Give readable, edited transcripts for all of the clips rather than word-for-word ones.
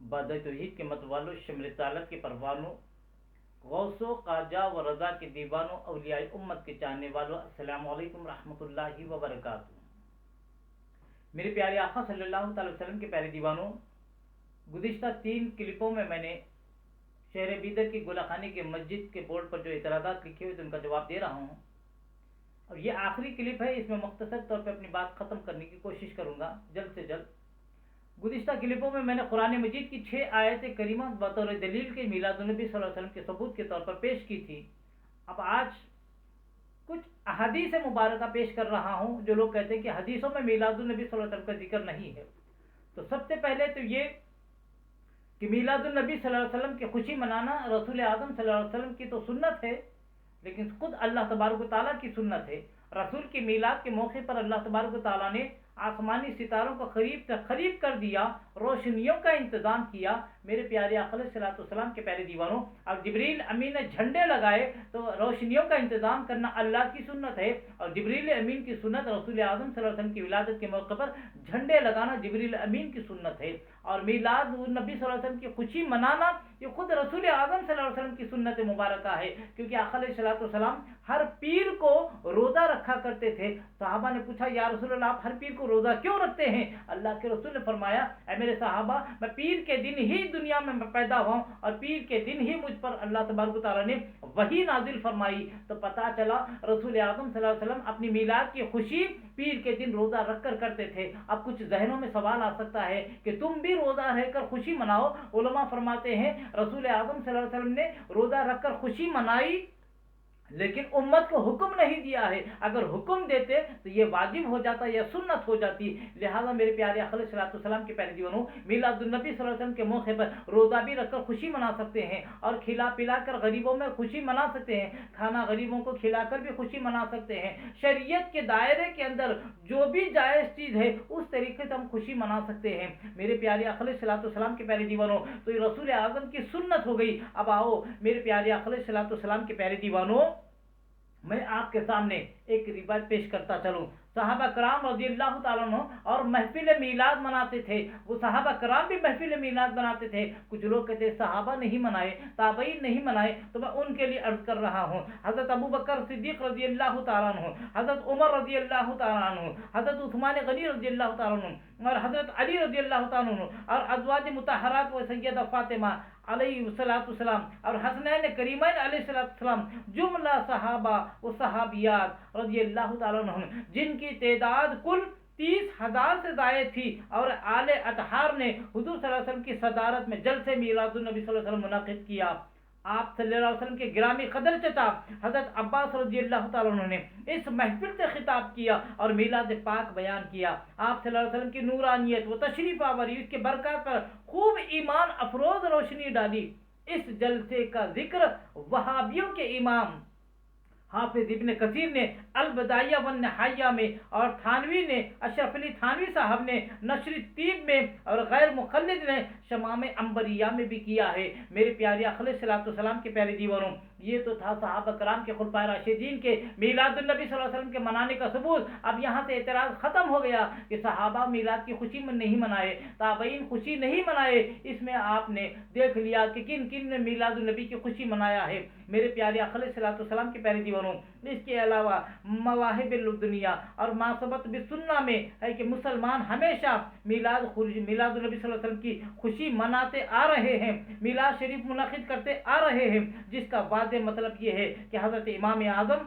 بعد توحید کے مت والوں، شمر رسالت کے پروانوں، غوث و خواجہ و رضا کے دیوانوں، اولیاء امت کے چاہنے والوں، السلام علیکم رحمۃ اللہ وبرکاتہ۔ میرے پیارے آقا صلی اللہ تعالی وسلم کے پیارے دیوانوں، گزشتہ 3 کلپوں میں نے شہر بیدر کی گلہ خانی کے مسجد کے بورڈ پر جو اعتراضات لکھے ہوئے تھے ان کا جواب دے رہا ہوں، اور یہ آخری کلپ ہے۔ اس میں مختصر طور پہ اپنی بات ختم کرنے کی کوشش کروں گا جلد سے جلد۔ گزشتہ کلپوں میں نے قرآن مجید کی 6 آیت کریمہ بطور دلیل کے میلاد النبی صلی اللہ علیہ وسلم کے ثبوت کے طور پر پیش کی تھی۔ اب آج کچھ احادیث مبارکہ پیش کر رہا ہوں جو لوگ کہتے ہیں کہ حدیثوں میں میلاد النبی صلی اللہ علیہ وسلم کا ذکر نہیں ہے۔ تو سب سے پہلے تو یہ کہ میلاد النبی صلی اللہ علیہ وسلم کی خوشی منانا رسول اعظم صلی اللہ علیہ وسلم کی تو سنت ہے، لیکن خود اللہ تبارک و تعالیٰ کی سنت ہے۔ رسول کی میلاد کے موقع پر اللہ تبارک و تعالیٰ نے آسمانی ستاروں کو قریب کر دیا، روشنیوں کا انتظام کیا۔ میرے پیارے آقا علیہ الصلوۃ والسلام کے پیارے دیوانوں، اور جبریل امین نے جھنڈے لگائے تو روشنیوں کا انتظام کرنا اللہ کی سنت ہے، اور جبریل امین کی سنت رسول اعظم صلی اللہ علیہ وسلم کی ولادت کے موقع پر جھنڈے لگانا جبریل امین کی سنت ہے۔ اور میلاد النبی صلی اللہ علیہ وسلم کی خوشی منانا یہ خود رسول اعظم صلی اللہ علیہ وسلم کی سنت مبارکہ ہے، کیونکہ آقا علیہ الصلوۃ والسلام ہر پیر کو روزہ رکھا کرتے تھے۔ صحابہ نے پوچھا یا رسول اللہ آپ ہر پیر کو روزہ کیوں رکھتے ہیں؟ اللہ کے رسول نے فرمایا اے میرے صحابہ، میں پیر کے دن ہی دنیا میں پیدا ہوا ہوں، اور پیر کے دن ہی مجھ پر اللہ تبارک و تعالیٰ نے وحی نازل فرمائی۔ تو پتہ چلا رسول اعظم صلی اللہ علیہ وسلم اپنی میلاد کی خوشی پیر کے دن روزہ رکھ کر کرتے تھے۔ اب کچھ ذہنوں میں سوال آ سکتا ہے کہ تم بھی روزہ رہ کر خوشی مناؤ۔ علماء فرماتے ہیں رسول اعظم صلی اللہ علیہ وسلم نے روزہ رکھ کر خوشی منائی، لیکن امت کو حکم نہیں دیا ہے۔ اگر حکم دیتے تو یہ واجب ہو جاتا یا سنت ہو جاتی۔ لہذا میرے پیارے آقا علیہ الصلوۃ والسلام کے پیارے دیوانوں، میلاد النبی صلی اللہ علیہ وسلم کے موقع پر روزہ بھی رکھ کر خوشی منا سکتے ہیں، اور کھلا پلا کر غریبوں میں خوشی منا سکتے ہیں، کھانا غریبوں کو کھلا کر بھی خوشی منا سکتے ہیں۔ شریعت کے دائرے کے اندر جو بھی جائز چیز ہے اس طریقے سے ہم خوشی منا سکتے ہیں۔ میرے پیارے آقا علیہ الصلوۃ والسلام کے پیارے دیوانوں، تو یہ رسول اعظم کی سنت ہو گئی۔ اب آؤ میرے پیارے آقا علیہ الصلوۃ والسلام کے پیارے دیوانوں، میں آپ کے سامنے ایک روایت پیش کرتا چلوں۔ صحابہ کرام رضی اللہ تعالیٰ عنہ اور محفل میلاد مناتے تھے۔ وہ صحابہ کرام بھی محفل میلاد مناتے تھے۔ کچھ لوگ کہتے ہیں صحابہ نہیں منائے، تابعین نہیں منائے، تو میں ان کے لیے عرض کر رہا ہوں۔ حضرت ابوبکر صدیق رضی اللہ تعالیٰ عنہ، حضرت عمر رضی اللہ تعالیٰ عنہ، حضرت عثمان غنی رضی اللہ تعالیٰ عنہ، اور حضرت علی رضی اللہ تعالیٰ عنہ، اور ازواج مطہرات و سیدہ فاطمہ علیہ السلام اور حسنین کریمین علیہ السلام، جملہ صحابہ و صحابیات رضی اللہ تعالیٰ عنہ، جن کی تعداد کل 30,000 سے زائد تھی، اور آل اطہار نے حضور صلی اللہ علیہ وسلم کی صدارت میں جلسے میلاد النبی صلی اللہ علیہ وسلم منعقد کیا۔ آپ صلی اللہ علیہ وسلم کے گرامی قدر چچا حضرت عباس رضی اللہ تعالیٰ عنہ نے اس محفل سے خطاب کیا اور میلاد پاک بیان کیا۔ آپ صلی اللہ علیہ وسلم کی نورانیت و تشریف آوری، اس کے برکات پر خوب ایمان افروز روشنی ڈالی۔ اس جلسے کا ذکر وہابیوں کے امام حافظ ابن کثیر نے البدایہ والنہایہ میں، اور تھانوی نے اشرف علی تھانوی صاحب نے نشر الطیب میں، اور غیر مقلد نے شمام عنبریہ میں بھی کیا ہے۔ میرے پیارے آقا علیہ الصلوۃ والسلام کے پیارے دیوانوں، یہ تو تھا صحابہ کرام کے خلفائے راشدین کے میلاد النبی صلی اللہ علیہ وسلم کے منانے کا ثبوت۔ اب یہاں سے اعتراض ختم ہو گیا کہ صحابہ میلاد کی خوشی میں نہیں منائے، تابعین خوشی نہیں منائے۔ اس میں آپ نے دیکھ لیا کہ کن کن نے میلاد النبی کی خوشی منایا ہے۔ میرے پیارے آقا علیہ الصلوۃ والسلام کے پیارے دیوانوں، اس کے علاوہ مواہب الدنیا اور مناسبت بالسنہ میں ہے کہ مسلمان ہمیشہ میلاد النبی صلی اللہ علیہ وسلم کی خوشی مناتے آ رہے ہیں، میلاد شریف منعقد کرتے آ رہے ہیں، جس کا واضح مطلب یہ ہے کہ حضرت امام اعظم،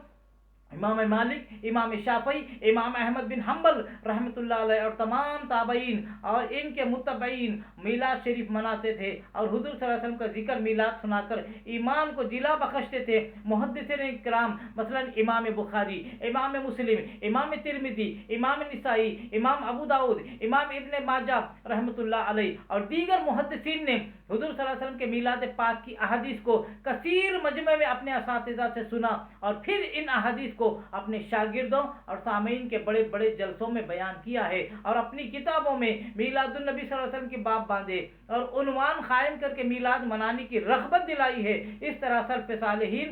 امام مالک، امام شافعی، امام احمد بن حنبل رحمۃ اللہ علیہ اور تمام تابعین اور ان کے متبعین میلاد شریف مناتے تھے، اور حضور صلی اللہ علیہ وسلم کا ذکر میلاد سنا کر ایمان کو جلا بخشتے تھے۔ محدثین کرام مثلا امام بخاری، امام مسلم، امام ترمذی، امام نسائی، امام ابو داؤد، امام ابن ماجہ رحمۃ اللہ علیہ اور دیگر محدثین نے حضور صلی اللہ علیہ وسلم کے میلاد پاک کی احادیث کو کثیر مجمع میں اپنے اساتذہ سے سنا، اور پھر ان احادیث کو اپنے شاگردوں اور سامعین کے بڑے بڑے جلسوں میں بیان کیا ہے، اور اپنی کتابوں میں میلاد النبی صلی اللہ علیہ وسلم کے باب باندھے اور عنوان قائم کر کے میلاد منانے کی رغبت دلائی ہے۔ اس طرح سلف صالحین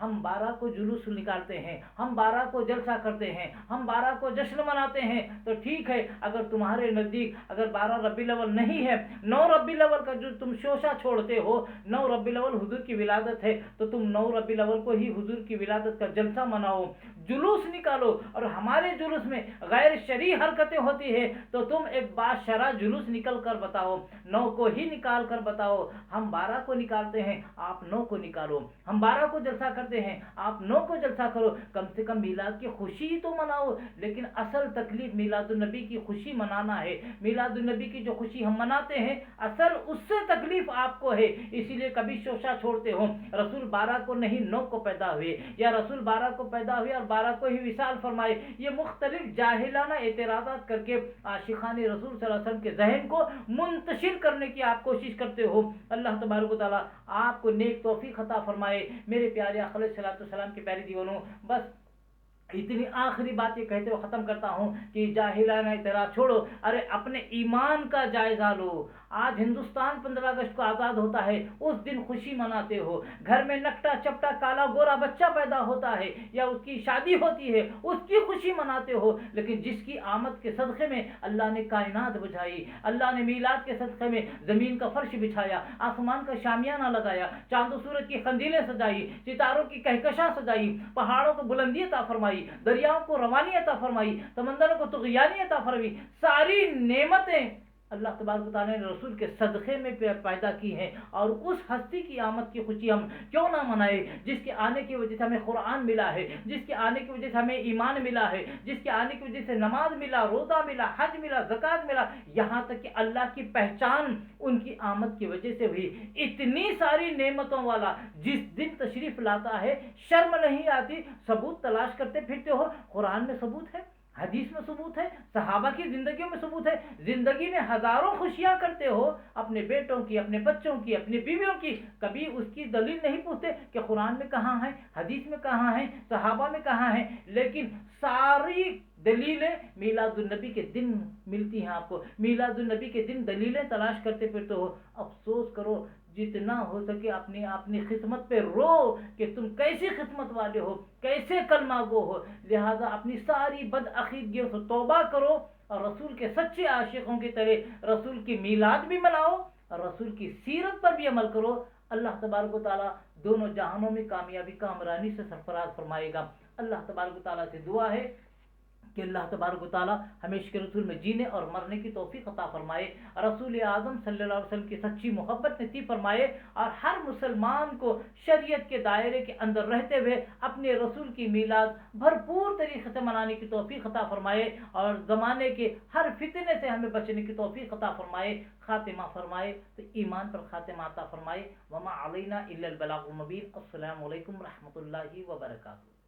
ہم 12 کو جلوس نکالتے ہیں، ہم 12 کو جلسہ کرتے ہیں، ہم 12 کو جشن مناتے ہیں، تو ٹھیک ہے اگر تمہارے نزدیک اگر 12 ربیع الاول نہیں ہے، 9 ربیع الاول کا جو تم شوشہ چھوڑتے ہو، 9 ربیع الاول حضور کی ولادت ہے تو تم 9 ربیع الاول کو ہی حضور کی ولادت کا جلسہ مناؤ، جلوس نکالو۔ اور ہمارے جلوس میں غیر شرعی حرکتیں ہوتی ہے تو تم ایک باشرع جلوس نکل کر بتاؤ، 9 کو ہی نکال کر بتاؤ۔ ہم 12 کو نکالتے ہیں، آپ 9 کو نکالو، ہم 12 کو جلسہ کرتے ہیں، آپ 9 کو جلسہ کرو، کم سے کم میلاد کی خوشی تو مناؤ۔ لیکن اصل تکلیف میلاد النبی کی خوشی منانا ہے، میلاد النبی کی جو خوشی ہم مناتے ہیں اصل اس سے تکلیف آپ کو ہے، اسی لیے کبھی شوشہ چھوڑتے ہو، رسول 12 کو نہیں 9 کو پیدا ہوئے، یا رسول 12 کو پیدا ہوئے اور 12 کو ہی وصال فرمائے، یہ مختلف جاہلانہ اعتراضات کر کے عاشقان رسول صلی اللہ علیہ وسلم کے ذہن کو منتشر کرنے کی آپ کوشش کرتے ہو۔ اللہ تبارک و تعالیٰ آپ کو نیک توفیق عطا فرمائے۔ میرے پیارے آقا علیہ السلام کے پیارے دیوانوں، بس اتنی آخری بات یہ کہتے ہوئے ختم کرتا ہوں کہ جاہلانہ اعتراض چھوڑو، ارے اپنے ایمان کا جائزہ لو۔ آج ہندوستان 15 اگست کو آزاد ہوتا ہے، اس دن خوشی مناتے ہو، گھر میں نکٹا چپٹا کالا گورا بچہ پیدا ہوتا ہے یا اس کی شادی ہوتی ہے، اس کی خوشی مناتے ہو، لیکن جس کی آمد کے صدقے میں اللہ نے کائنات بجھائی، اللہ نے میلاد کے صدقے میں زمین کا فرش بچھایا، آسمان کا شامیانہ لگایا، چاند و سورج کی قندیلیں سجائی، ستاروں کی کہکشاں سجائی، پہاڑوں کو بلندی عطا فرمائی، دریاؤں کو روانی عطا فرمائی، سمندروں کو طغیانی عطا فرمائی، ساری نعمتیں اللہ تبارک و تعالیٰ نے رسول کے صدقے میں پیدا کی ہیں، اور اس ہستی کی آمد کی خوشی ہم کیوں نہ منائے جس کے آنے کی وجہ سے ہمیں قرآن ملا ہے، جس کے آنے کی وجہ سے ہمیں ایمان ملا ہے، جس کے آنے کی وجہ سے نماز ملا، روزہ ملا، حج ملا، زکوٰۃ ملا، یہاں تک کہ اللہ کی پہچان ان کی آمد کی وجہ سے ہوئی۔ اتنی ساری نعمتوں والا جس دن تشریف لاتا ہے شرم نہیں آتی، ثبوت تلاش کرتے پھرتے ہو، قرآن میں ثبوت ہے، حدیث میں ثبوت ہے، صحابہ کی زندگیوں میں ثبوت ہے، زندگی میں ہزاروں خوشیاں کرتے ہو، اپنے بیٹوں کی، اپنے بچوں کی، اپنی بیویوں کی، کبھی اس کی دلیل نہیں پوچھتے کہ قرآن میں کہاں ہے، حدیث میں کہاں ہے، صحابہ میں کہاں ہے، لیکن ساری دلیلیں میلاد النبی کے دن ملتی ہیں آپ کو، میلاد النبی کے دن دلیلیں تلاش کرتے پھرتے ہو۔ افسوس کرو، جتنا ہو سکے اپنی خدمت پہ رو کہ تم کیسی خدمت والے ہو، کیسے کلمہ گو ہو، لہذا اپنی ساری بدعقیدگیوں سے توبہ کرو اور رسول کے سچے عاشقوں کی طرح رسول کی میلاد بھی مناؤ اور رسول کی سیرت پر بھی عمل کرو۔ اللہ تبارک و تعالیٰ دونوں جہانوں میں کامیابی کامرانی سے سرفراز فرمائے گا۔ اللہ تبارک و تعالیٰ سے دعا ہے کہ اللہ تبارک و تعالیٰ ہمیں عشق رسول میں جینے اور مرنے کی توفیق عطا فرمائے، رسول اعظم صلی اللہ علیہ وسلم کی سچی محبت نصیب فرمائے، اور ہر مسلمان کو شریعت کے دائرے کے اندر رہتے ہوئے اپنے رسول کی میلاد بھرپور طریقے سے منانے کی توفیق عطا فرمائے، اور زمانے کے ہر فتنے سے ہمیں بچنے کی توفیق عطا فرمائے، خاتمہ فرمائے تو ایمان پر خاتمہ عطا فرمائے۔ وما علینا الا البلاغ المبین۔ السلام علیکم ورحمۃ اللہ وبرکاتہ۔